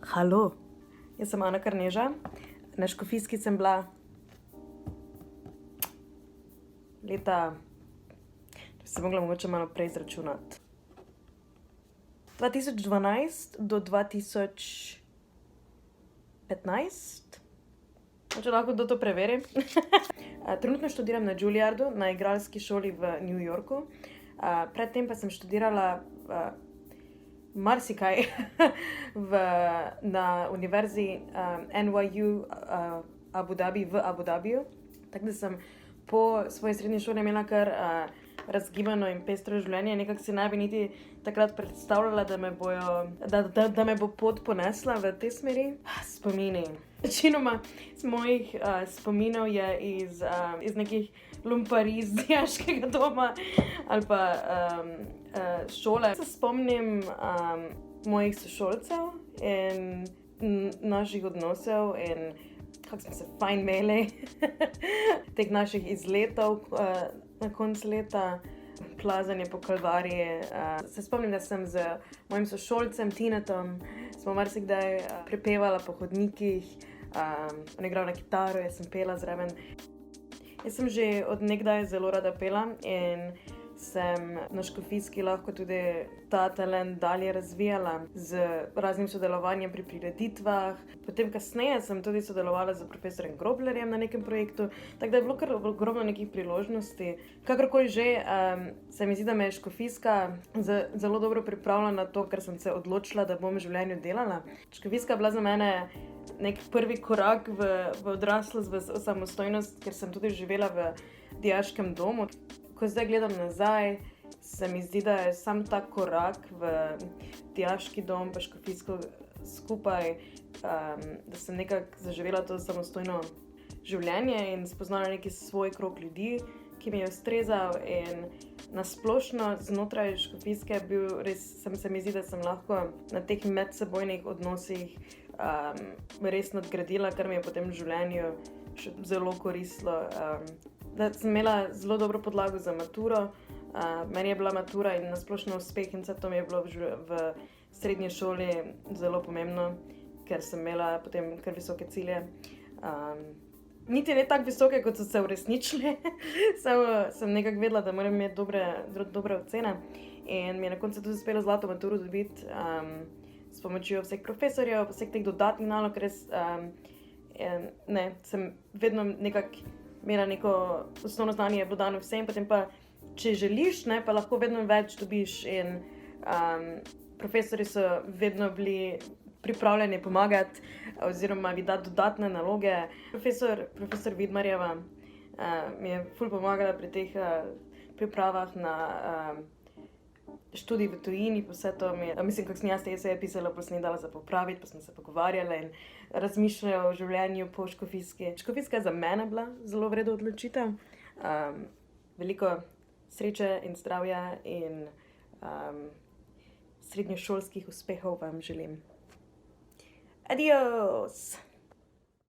Halo, jaz sem Ana Karneža, na Škofijski sem bila leta, če se mogla mogoče malo prej izračunati, 2012 do 2015. Če lahko kdo to preveri. Trenutno študiram na Juilliardu, na igralski šoli v New Yorku. Predtem pa sem študirala marsikaj na univerzi NYU Abu Dhabi v Abu Dhabiju. Tako da sem po svoji srednji šoli imela kar razgibano in pestro življenje. Nekako si ne bi niti takrat predstavljala, da me bo pot ponesla v te smeri. Spomini. Večinoma mojih spominov je iz nekih lumparij, iz dijaškega doma ali pa šole. Se spomnim mojih sošolcev in naših odnosov in kako smo se fajn imeli, teh naših izletov na koncu leta, plazanje po Kalvariji. Se spomnim, da sem z mojim sošolcem Tinetom, smo marsikdaj prepevala po hodnikih, on je igral na kitaro, jaz sem pela zraven. Jaz sem že od nekdaj zelo rada pela in sem na Škofijski lahko tudi ta talent dalje razvijala z raznim sodelovanjem pri prireditvah. Potem kasneje sem tudi sodelovala z profesorjem Groblerjem na nekem projektu, tako da je bilo kar ogromno nekih priložnosti. Kakorkoli že, se mi zdi, da me je Škofijska zelo dobro pripravila na to, ker sem se odločila, da bom v življenju delala. Škofijska je bila za mene nek prvi korak v odraslost, v samostojnost, ker sem tudi živela v dijaškem domu. Ko zdaj gledam nazaj, se mi zdi, da je sam ta korak v dijaški dom pa Škofijsko skupaj, da sem nekako zaživela to samostojno življenje in spoznala neki svoj krog ljudi, ki mi je ustrezal, in na splošno znotraj Škofijske se mi zdi, da sem lahko na teh medsebojnih odnosih res nadgradila, kar mi je potem v življenju še zelo koristilo. Da sem imela zelo dobro podlago za maturo. Meni je bila matura in nasplošno uspeh in vse to mi je bilo v srednji šoli zelo pomembno, ker sem imela potem kar visoke cilje. Niti ne tako visoke, kot so se uresničile, samo sem nekako vedela, da moram imeti dobre ocene, in mi je na koncu tudi uspelo zlato maturo dobiti s pomočjo vseh profesorjev, vseh teh dodatnih nalog, res sem vedno nekako imela neko osnovno znanje, je bilo dano vsem, potem pa, če želiš, pa lahko vedno več dobiš, in profesorji so vedno bili pripravljeni pomagati oziroma mi dati dodatne naloge. Profesor Vidmarjeva mi je ful pomagala pri teh pripravah na študij v tujini, pa vse to mislim, kako sem jaz te eseje pisala, pa sem jih dala za popraviti, pa smo se pogovarjale in razmišljale o življenju po Škofijski. Škofijska je za mene bila zelo v redu odločitev. Veliko sreče in zdravja in srednješolskih uspehov vam želim. Adios!